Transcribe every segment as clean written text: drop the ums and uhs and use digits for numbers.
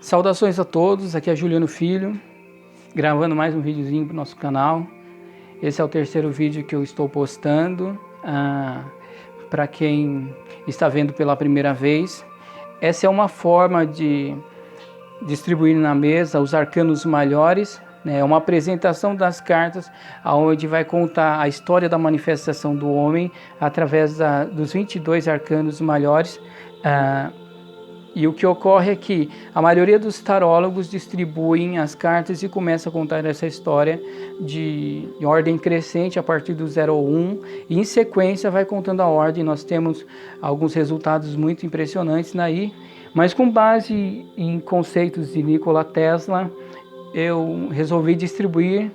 Saudações a todos, aqui é Juliano Filho, gravando mais um videozinho para o nosso canal. Esse é o terceiro vídeo que eu estou postando, para quem está vendo pela primeira vez. Essa é uma forma de distribuir na mesa os arcanos maiores, né? É uma apresentação das cartas, onde vai contar a história da manifestação do homem através dos 22 arcanos maiores. E o que ocorre é que a maioria dos tarólogos distribuem as cartas e começa a contar essa história de ordem crescente a partir do 0 ao 1, e em sequência vai contando a ordem. Nós temos alguns resultados muito impressionantes daí, mas com base em conceitos de Nikola Tesla, eu resolvi distribuir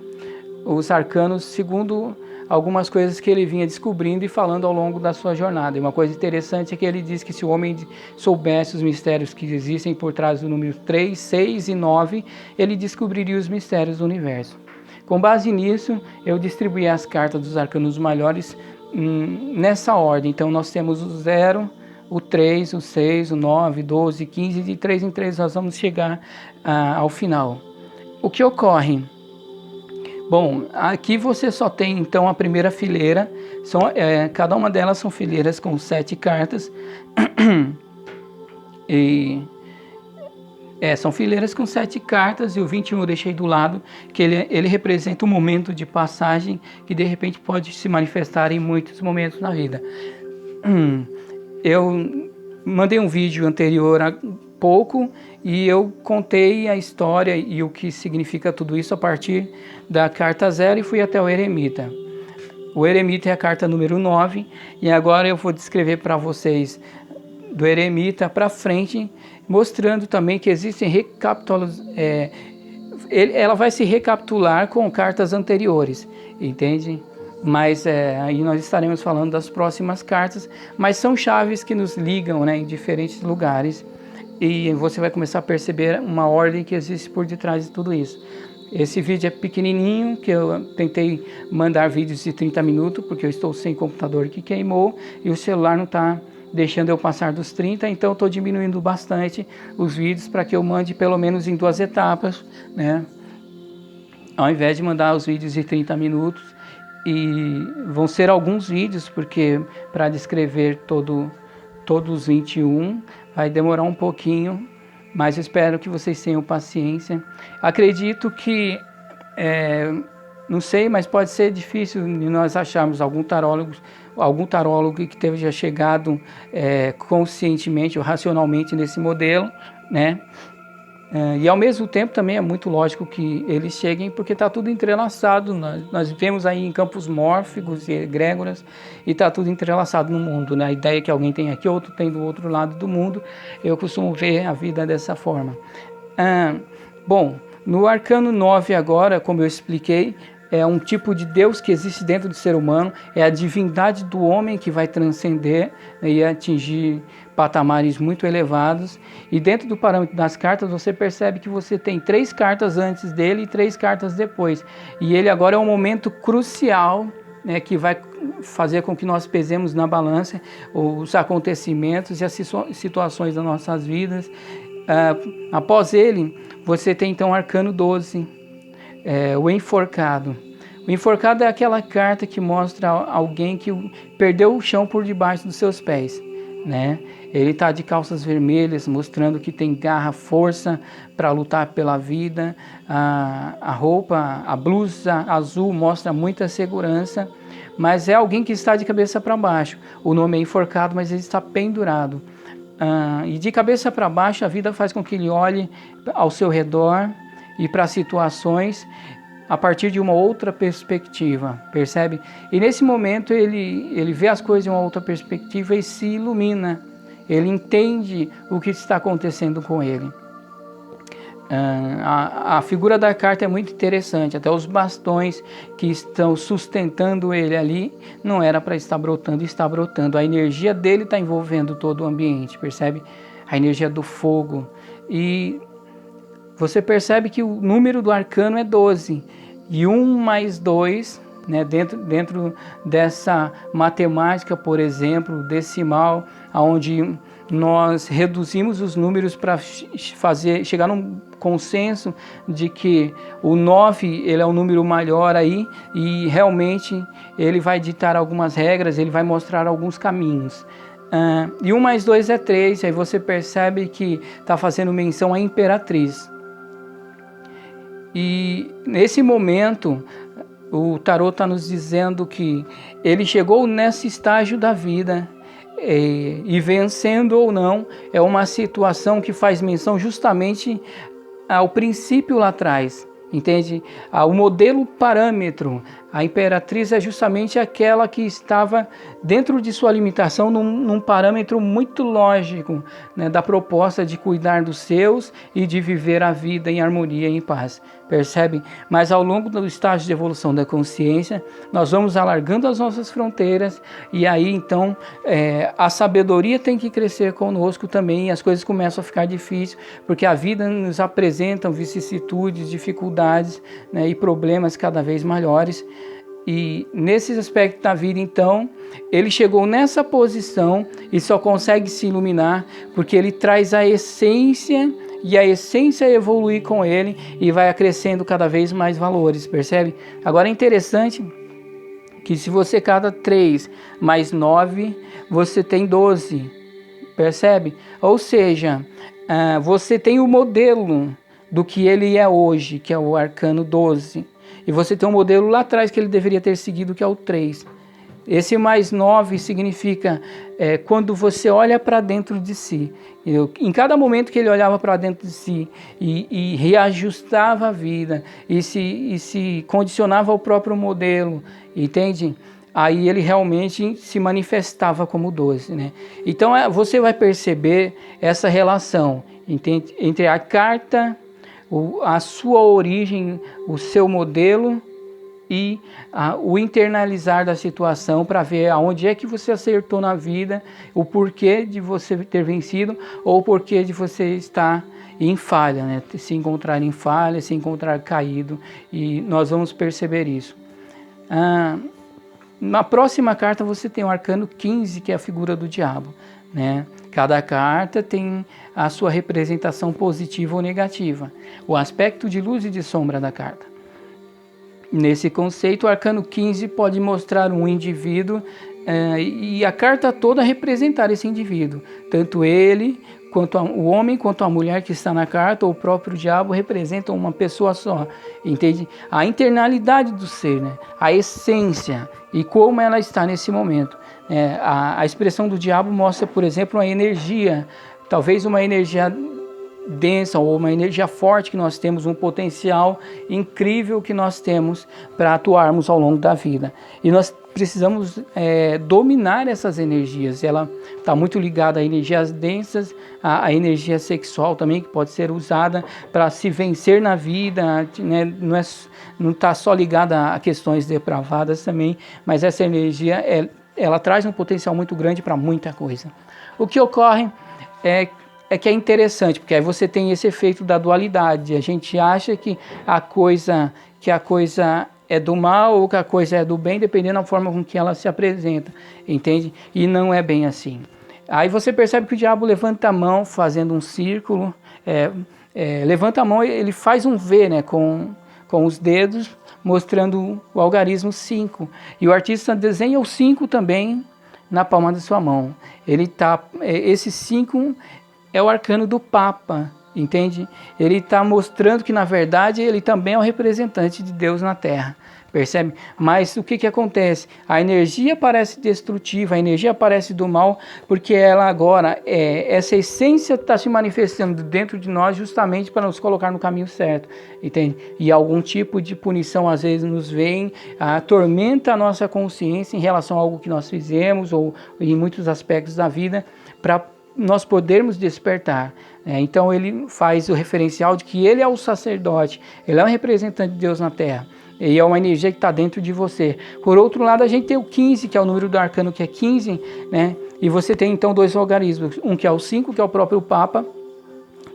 os arcanos segundo algumas coisas que ele vinha descobrindo e falando ao longo da sua jornada. E uma coisa interessante é que ele diz que se o homem soubesse os mistérios que existem por trás do número 3, 6 e 9, ele descobriria os mistérios do universo. Com base nisso, eu distribuí as cartas dos arcanos maiores nessa ordem. Então nós temos o 0, o 3, o 6, o 9, 12, 15, e de 3 em 3 nós vamos chegar ao final. O que ocorre? Bom, aqui você só tem então a primeira fileira, cada uma delas são fileiras com 7 cartas, são fileiras com 7 cartas, e o 21 eu deixei do lado, que ele representa um momento de passagem que de repente pode se manifestar em muitos momentos na vida. Eu mandei um vídeo anterior há pouco e eu contei a história e o que significa tudo isso a partir da carta 0 e fui até o Eremita. O Eremita é a carta número 9, e agora eu vou descrever para vocês do Eremita para frente, mostrando também que existem ela vai se recapitular com cartas anteriores, entende? Mas aí nós estaremos falando das próximas cartas, mas são chaves que nos ligam, né, em diferentes lugares, e você vai começar a perceber uma ordem que existe por detrás de tudo isso. Esse vídeo é pequenininho, que eu tentei mandar vídeos de 30 minutos, porque eu estou sem computador que queimou, e o celular não está deixando eu passar dos 30, então eu estou diminuindo bastante os vídeos para que eu mande pelo menos em 2 etapas, né? Ao invés de mandar os vídeos de 30 minutos, e vão ser alguns vídeos, porque para descrever todos os 21 vai demorar um pouquinho, mas espero que vocês tenham paciência. Acredito que, não sei, mas pode ser difícil de nós acharmos algum tarólogo que esteja chegado conscientemente ou racionalmente nesse modelo, né? E ao mesmo tempo também é muito lógico que eles cheguem, porque está tudo entrelaçado. Nós vivemos aí em campos mórficos e egrégoras, e está tudo entrelaçado no mundo, né? A ideia é que alguém tem aqui, outro tem do outro lado do mundo. Eu costumo ver a vida dessa forma. Bom, no arcano 9 agora, como eu expliquei, é um tipo de Deus que existe dentro do ser humano, é a divindade do homem que vai transcender, né, e atingir patamares muito elevados. E dentro do parâmetro das cartas, você percebe que você tem 3 cartas antes dele e 3 cartas depois. E ele agora é um momento crucial, né, que vai fazer com que nós pesemos na balança os acontecimentos e as situações das nossas vidas. Após ele, você tem então o arcano 12, o enforcado. O enforcado é aquela carta que mostra alguém que perdeu o chão por debaixo dos seus pés, né? Ele está de calças vermelhas, mostrando que tem garra, força para lutar pela vida. A roupa, a blusa azul mostra muita segurança, mas é alguém que está de cabeça para baixo. O nome é enforcado, mas ele está pendurado. E de cabeça para baixo, a vida faz com que ele olhe ao seu redor e para situações a partir de uma outra perspectiva, percebe? E nesse momento ele vê as coisas de uma outra perspectiva e se ilumina. Ele entende o que está acontecendo com ele. A figura da carta é muito interessante, até os bastões que estão sustentando ele ali não era para estar brotando, está brotando. A energia dele está envolvendo todo o ambiente, percebe? A energia do fogo. E você percebe que o número do arcano é 12, e 1 mais 2, né, dentro dessa matemática, por exemplo, decimal, onde nós reduzimos os números para chegar num consenso de que o 9 ele é o número maior aí, e realmente ele vai ditar algumas regras, ele vai mostrar alguns caminhos. E 1 mais 2 é 3, aí você percebe que está fazendo menção à imperatriz. E nesse momento, o tarot está nos dizendo que ele chegou nesse estágio da vida, e vencendo ou não, é uma situação que faz menção justamente ao princípio lá atrás, entende? O modelo parâmetro, a imperatriz é justamente aquela que estava dentro de sua limitação num parâmetro muito lógico, né, da proposta de cuidar dos seus e de viver a vida em harmonia e em paz, percebe? Mas ao longo do estágio de evolução da consciência, nós vamos alargando as nossas fronteiras, e aí então a sabedoria tem que crescer conosco também, e as coisas começam a ficar difíceis, porque a vida nos apresenta vicissitudes, dificuldades, né, e problemas cada vez maiores. E nesse aspecto da vida, então, ele chegou nessa posição e só consegue se iluminar porque ele traz a essência, e a essência evolui com ele e vai acrescendo cada vez mais valores, percebe? Agora é interessante que se você cada 3 mais 9, você tem 12, percebe? Ou seja, você tem o modelo do que ele é hoje, que é o arcano 12. E você tem um modelo lá atrás que ele deveria ter seguido, que é o 3. Esse mais 9 significa quando você olha para dentro de si. Em cada momento que ele olhava para dentro de si e reajustava a vida e se condicionava ao próprio modelo, entende? Aí ele realmente se manifestava como 12, né? Então você vai perceber essa relação, entende? Entre a carta, a sua origem, o seu modelo e o internalizar da situação para ver aonde é que você acertou na vida, o porquê de você ter vencido ou o porquê de você estar em falha, né? Se encontrar em falha, se encontrar caído, e nós vamos perceber isso. Na próxima carta você tem o arcano 15, que é a figura do diabo, né? Cada carta tem a sua representação positiva ou negativa, o aspecto de luz e de sombra da carta. Nesse conceito, o arcano 15 pode mostrar um indivíduo e a carta toda representar esse indivíduo. Tanto ele, quanto o homem, quanto a mulher que está na carta, ou o próprio diabo, representam uma pessoa só, entende? A internalidade do ser, né? A essência e como ela está nesse momento. A expressão do diabo mostra, por exemplo, uma energia, talvez uma energia densa ou uma energia forte que nós temos, um potencial incrível que nós temos para atuarmos ao longo da vida. E nós precisamos dominar essas energias. Ela está muito ligada a energias densas, a energia sexual também, que pode ser usada para se vencer na vida, né? Não está só ligada a questões depravadas também, mas essa energia ela traz um potencial muito grande para muita coisa. O que ocorre é que é interessante, porque aí você tem esse efeito da dualidade. A gente acha que a coisa é do mal ou que a coisa é do bem, dependendo da forma com que ela se apresenta, entende? E não é bem assim. Aí você percebe que o diabo levanta a mão fazendo um círculo, levanta a mão, ele faz um V, né, com os dedos, mostrando o algarismo 5. E o artista desenha o 5 também na palma da sua mão. Esse 5 é o arcano do Papa, entende? Ele está mostrando que, na verdade, ele também é o representante de Deus na Terra, percebe? Mas o que acontece? A energia parece destrutiva, a energia parece do mal, porque ela agora, essa essência está se manifestando dentro de nós justamente para nos colocar no caminho certo, entende? E algum tipo de punição às vezes nos vem, atormenta a nossa consciência em relação a algo que nós fizemos ou em muitos aspectos da vida, para nós podermos despertar. Então ele faz o referencial de que ele é o sacerdote, ele é o representante de Deus na Terra, e é uma energia que está dentro de você. Por outro lado, a gente tem o 15, que é o número do arcano, que é 15, né? E você tem então 2 algarismos, um que é o 5, que é o próprio Papa,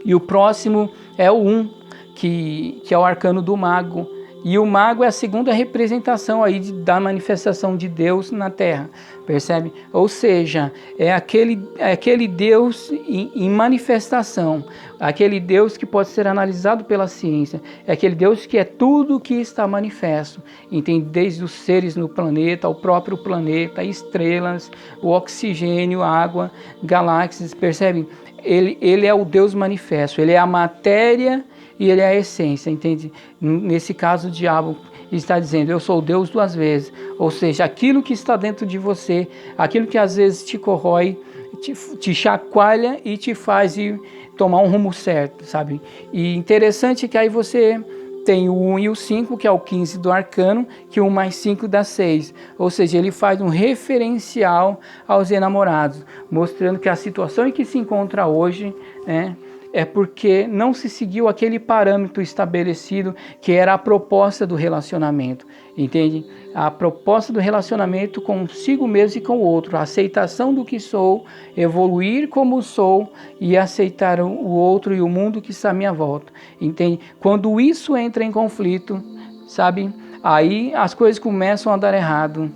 e o próximo é o 1, que é o arcano do mago, E o mago é a segunda representação aí da manifestação de Deus na Terra, percebe? Ou seja, é aquele Deus em manifestação, aquele Deus que pode ser analisado pela ciência, é aquele Deus que é tudo que está manifesto, entende? Desde os seres no planeta, o próprio planeta, estrelas, o oxigênio, água, galáxias, percebem? Ele é o Deus manifesto, ele é a matéria e ele é a essência, entende? Nesse caso, o diabo está dizendo, eu sou o Deus duas vezes. Ou seja, aquilo que está dentro de você, aquilo que às vezes te corrói, te chacoalha e te faz ir tomar um rumo certo, sabe? E interessante que aí você tem o 1 e o 5, que é o 15 do arcano, que 1 mais 5 dá 6. Ou seja, ele faz um referencial aos enamorados, mostrando que a situação em que se encontra hoje, né, é porque não se seguiu aquele parâmetro estabelecido que era a proposta do relacionamento, entende? A proposta do relacionamento consigo mesmo e com o outro, a aceitação do que sou, evoluir como sou e aceitar o outro e o mundo que está à minha volta, entende? Quando isso entra em conflito, sabe? Aí as coisas começam a dar errado,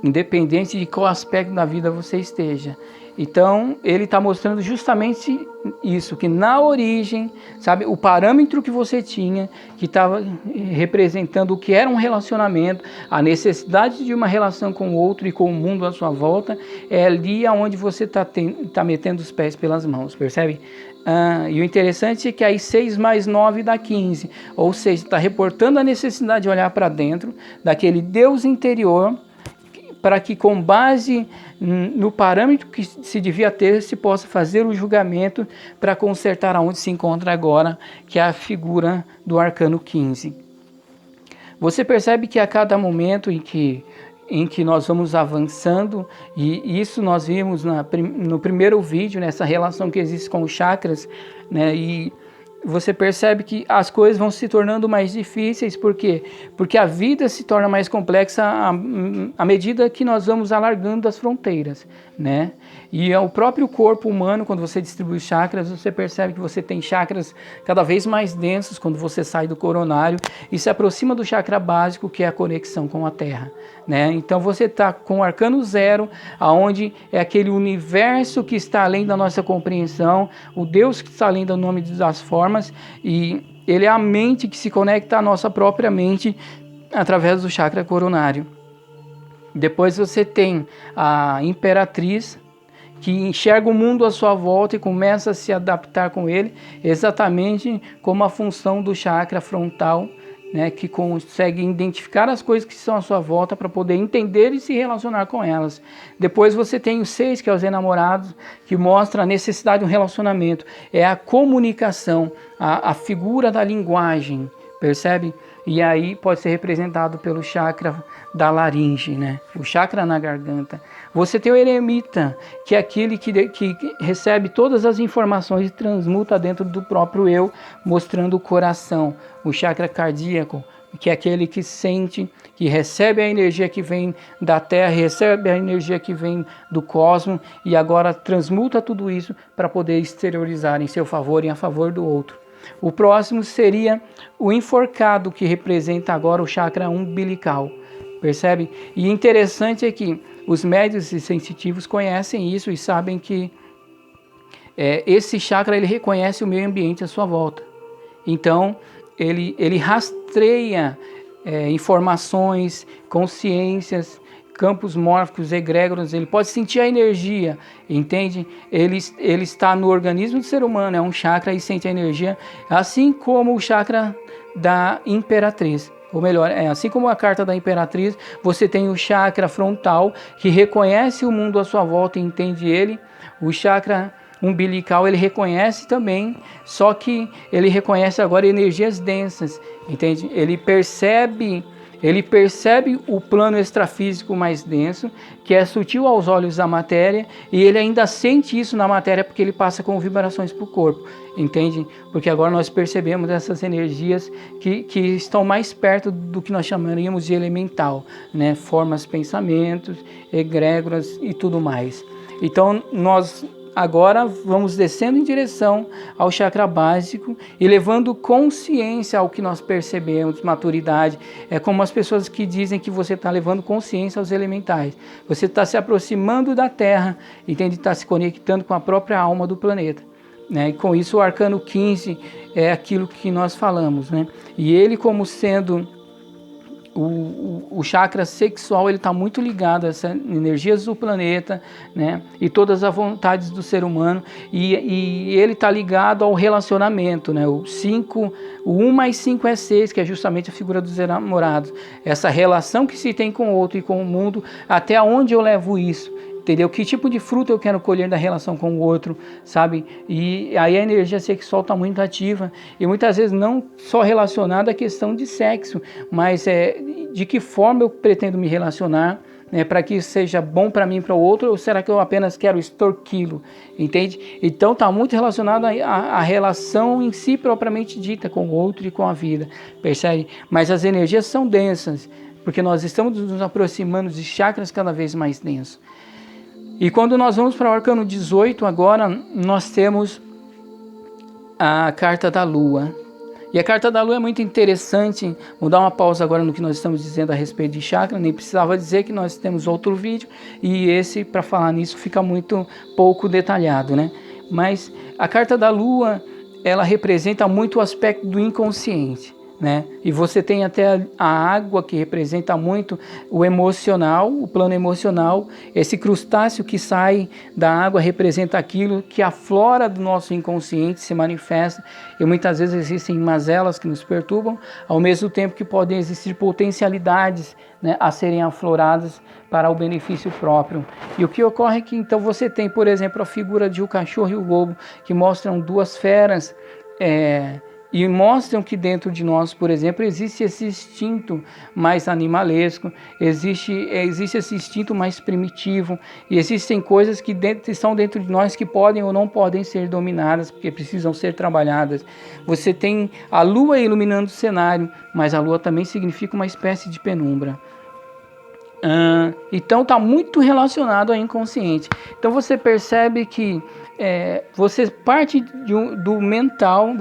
independente de qual aspecto da vida você esteja. Então, ele está mostrando justamente isso, que na origem, sabe, o parâmetro que você tinha, que estava representando o que era um relacionamento, a necessidade de uma relação com o outro e com o mundo à sua volta, é ali onde você está metendo os pés pelas mãos, percebe? E o interessante é que aí 6 mais 9 dá 15, ou seja, está reportando a necessidade de olhar para dentro, daquele Deus interior, para que com base no parâmetro que se devia ter, se possa fazer o julgamento para consertar aonde se encontra agora, que é a figura do arcano 15. Você percebe que a cada momento em que nós vamos avançando, e isso nós vimos no primeiro vídeo, nessa relação que existe com os chakras, né, e você percebe que as coisas vão se tornando mais difíceis, por quê? Porque a vida se torna mais complexa à medida que nós vamos alargando as fronteiras, né? E o próprio corpo humano, quando você distribui chakras, você percebe que você tem chakras cada vez mais densos quando você sai do coronário e se aproxima do chakra básico, que é a conexão com a Terra, né? Então você está com o arcano 0, aonde é aquele universo que está além da nossa compreensão, o Deus que está além do nome das formas, e ele é a mente que se conecta à nossa própria mente através do chakra coronário. Depois você tem a imperatriz, que enxerga o mundo à sua volta e começa a se adaptar com ele, exatamente como a função do chakra frontal, né, que consegue identificar as coisas que estão à sua volta para poder entender e se relacionar com elas. Depois você tem o 6, que é os enamorados, que mostra a necessidade de um relacionamento. É a comunicação, a figura da linguagem, percebe? E aí pode ser representado pelo chakra da laringe, né? O chakra na garganta. Você tem o eremita, que é aquele que recebe todas as informações e transmuta dentro do próprio eu, mostrando o coração. O chakra cardíaco, que é aquele que sente, que recebe a energia que vem da Terra, recebe a energia que vem do cosmos e agora transmuta tudo isso para poder exteriorizar em seu favor e a favor do outro. O próximo seria o enforcado, que representa agora o chakra umbilical, percebe? E interessante é que os médiuns e sensitivos conhecem isso e sabem que esse chakra ele reconhece o meio ambiente à sua volta. Então, ele rastreia informações, consciências, campos mórficos, egrégoras, ele pode sentir a energia, entende? Ele está no organismo do ser humano, é um chakra e sente a energia, assim como o chakra da imperatriz. Ou melhor, assim como a carta da imperatriz, você tem o chakra frontal, que reconhece o mundo à sua volta e entende ele. O chakra umbilical ele reconhece também, só que ele reconhece agora energias densas, entende? Ele percebe o plano extrafísico mais denso, que é sutil aos olhos da matéria, e ele ainda sente isso na matéria porque ele passa com vibrações para o corpo, entende? Porque agora nós percebemos essas energias que estão mais perto do que nós chamaríamos de elemental, né? Formas, pensamentos, egrégoras e tudo mais. Então nós agora vamos descendo em direção ao chakra básico e levando consciência ao que nós percebemos, maturidade. É como as pessoas que dizem que você está levando consciência aos elementais. Você está se aproximando da Terra, entende? Está se conectando com a própria alma do planeta. Né? E com isso o arcano 15 é aquilo que nós falamos. Né? E ele, como sendo o chakra sexual, ele está muito ligado a essas energias do planeta, né? E todas as vontades do ser humano, e ele está ligado ao relacionamento, né? O 1 mais 5 é 6, que é justamente a figura dos enamorados, essa relação que se tem com o outro e com o mundo, até onde eu levo isso, entendeu? Que tipo de fruto eu quero colher da relação com o outro, sabe? E aí a energia sexual está muito ativa e muitas vezes não só relacionada à questão de sexo, mas de que forma eu pretendo me relacionar, né, para que seja bom para mim e para o outro, ou será que eu apenas quero extorquí-lo, entende? Então está muito relacionado à relação em si propriamente dita com o outro e com a vida, percebe? Mas as energias são densas, porque nós estamos nos aproximando de chakras cada vez mais densos. E quando nós vamos para o arcano 18 agora, nós temos a carta da Lua. E a carta da Lua é muito interessante. Vou dar uma pausa agora no que nós estamos dizendo a respeito de chakra. Nem precisava dizer que nós temos outro vídeo. E esse, para falar nisso, fica muito pouco detalhado, né? Mas a carta da Lua, ela representa muito o aspecto do inconsciente, né? E você tem até a água, que representa muito o emocional, o plano emocional. Esse crustáceo que sai da água representa aquilo que aflora do nosso inconsciente, se manifesta, e muitas vezes existem mazelas que nos perturbam, ao mesmo tempo que podem existir potencialidades, né, a serem afloradas para o benefício próprio. E o que ocorre é que então você tem, por exemplo, a figura de o cachorro e o lobo, que mostram duas feras, e mostram que dentro de nós, por exemplo, existe esse instinto mais animalesco, existe esse instinto mais primitivo, e existem coisas que estão dentro de nós que podem ou não podem ser dominadas, porque precisam ser trabalhadas. Você tem a lua iluminando o cenário, mas a lua também significa uma espécie de penumbra. Então está muito relacionado ao inconsciente. Então você percebe que você parte do mental,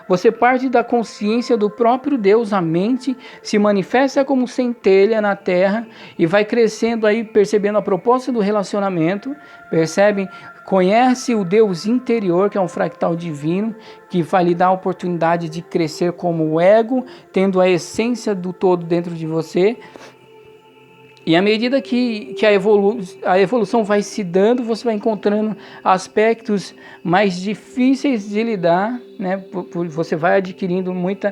você parte da consciência do próprio Deus. A mente se manifesta como centelha na Terra e vai crescendo aí, percebendo a proposta do relacionamento, percebe? Conhece o Deus interior, que é um fractal divino, que vai lhe dar a oportunidade de crescer como ego, tendo a essência do todo dentro de você. E à medida que a evolução vai se dando, você vai encontrando aspectos mais difíceis de lidar, né? Você vai adquirindo muito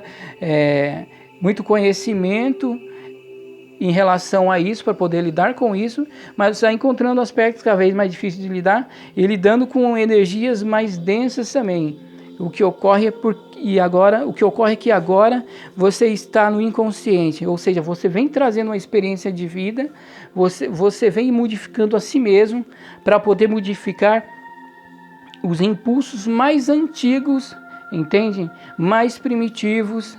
conhecimento em relação a isso, para poder lidar com isso, mas você vai encontrando aspectos cada vez mais difíceis de lidar e lidando com energias mais densas também. O que ocorre é que agora você está no inconsciente, ou seja, você vem trazendo uma experiência de vida, você vem modificando a si mesmo para poder modificar os impulsos mais antigos, entende? Mais primitivos,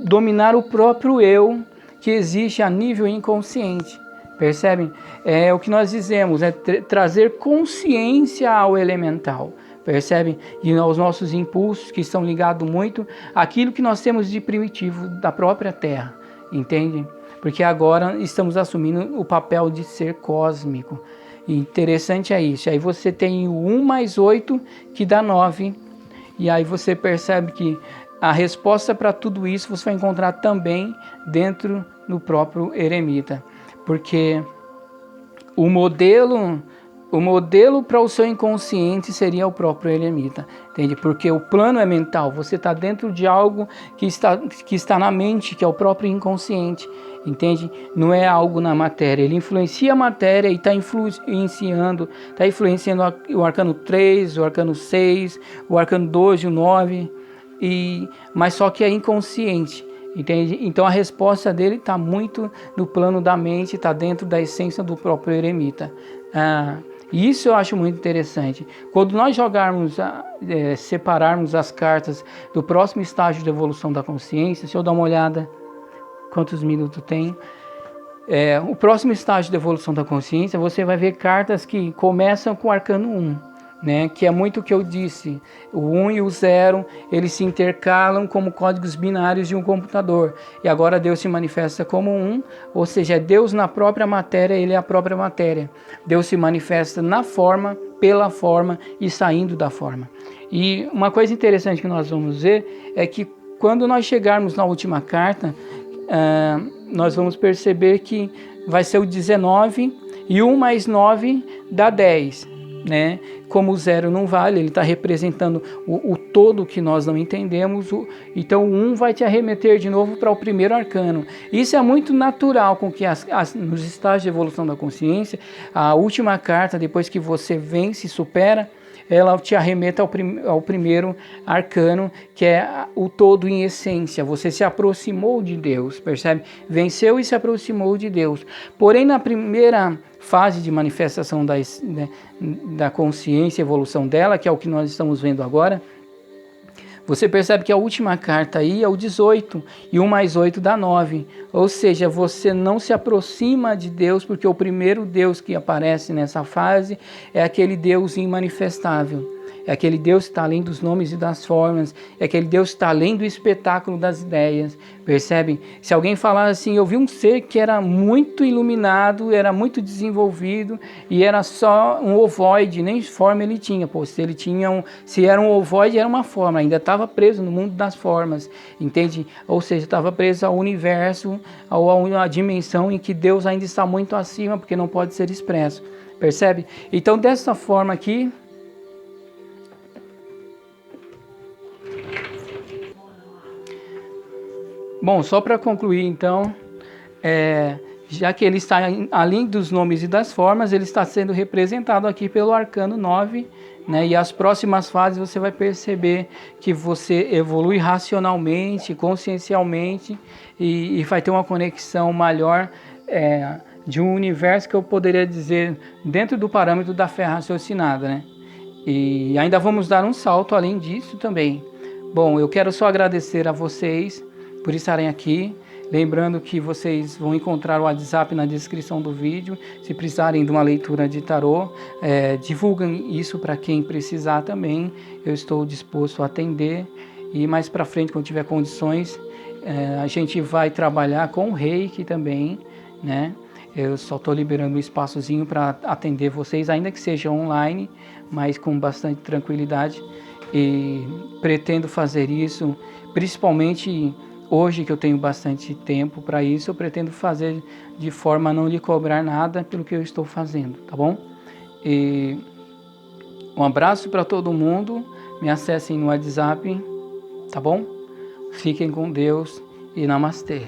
dominar o próprio eu que existe a nível inconsciente. Percebem? É o que nós dizemos, trazer consciência ao elemental. Percebem? E aos nossos impulsos, que estão ligados muito àquilo que nós temos de primitivo da própria Terra, entende? Porque agora estamos assumindo o papel de ser cósmico. E interessante é isso. Aí você tem o 1 mais 8, que dá 9. E aí você percebe que a resposta para tudo isso você vai encontrar também dentro do próprio eremita. Porque o modelo para o seu inconsciente seria o próprio eremita, entende? Porque o plano é mental, você está dentro de algo que está na mente, que é o próprio inconsciente, entende? Não é algo na matéria, ele influencia a matéria e está influenciando o arcano 3, o arcano 6, o arcano 12, o 9, mas só que é inconsciente. Entende? Então a resposta dele está muito no plano da mente, está dentro da essência do próprio eremita. Isso eu acho muito interessante. Quando nós separarmos as cartas do próximo estágio de evolução da consciência, se eu dar uma olhada quantos minutos tem, o próximo estágio de evolução da consciência, você vai ver cartas que começam com o arcano 1. né? Que é muito o que eu disse. O 1 e o 0, eles se intercalam como códigos binários de um computador. E agora Deus se manifesta como um, ou seja, Deus na própria matéria, ele é a própria matéria. Deus se manifesta na forma, pela forma e saindo da forma. E uma coisa interessante que nós vamos ver é que quando nós chegarmos na última carta, nós vamos perceber que vai ser o 19 e 1 mais 9 dá 10, né? Como o 0 não vale, ele está representando o todo que nós não entendemos, então o 1 vai te arremeter de novo para o primeiro arcano. Isso é muito natural com que nos estágios de evolução da consciência, a última carta, depois que você vence e supera, ela te arremeta ao primeiro arcano, que é o todo em essência. Você se aproximou de Deus, percebe? Venceu e se aproximou de Deus. Porém, na primeira fase de manifestação da consciência, evolução dela, que é o que nós estamos vendo agora, você percebe que a última carta aí é o 18, e 1 mais 8 dá 9. Ou seja, você não se aproxima de Deus, porque o primeiro Deus que aparece nessa fase é aquele Deus imanifestável. É aquele Deus que está além dos nomes e das formas, é aquele Deus que está além do espetáculo das ideias, percebem? Se alguém falar assim, eu vi um ser que era muito iluminado, era muito desenvolvido e era só um ovoide, nem forma ele tinha. Pô, se era um ovoide, era uma forma, ainda estava preso no mundo das formas, entende? Ou seja, estava preso ao universo, à dimensão em que Deus ainda está muito acima, porque não pode ser expresso, percebe? Então, dessa forma aqui, bom, só para concluir então, já que ele está além dos nomes e das formas, ele está sendo representado aqui pelo arcano 9, né? E as próximas fases você vai perceber que você evolui racionalmente, consciencialmente e vai ter uma conexão maior de um universo que eu poderia dizer dentro do parâmetro da fé raciocinada, né? E ainda vamos dar um salto além disso também. Bom, eu quero só agradecer a vocês por estarem aqui, lembrando que vocês vão encontrar o WhatsApp na descrição do vídeo, se precisarem de uma leitura de tarô, divulguem isso para quem precisar também, eu estou disposto a atender, e mais para frente, quando tiver condições, a gente vai trabalhar com o Reiki também, né? Eu só estou liberando um espaçozinho para atender vocês, ainda que seja online, mas com bastante tranquilidade, e pretendo fazer isso, principalmente hoje que eu tenho bastante tempo para isso, eu pretendo fazer de forma a não lhe cobrar nada pelo que eu estou fazendo, tá bom? E um abraço para todo mundo, me acessem no WhatsApp, tá bom? Fiquem com Deus e namastê.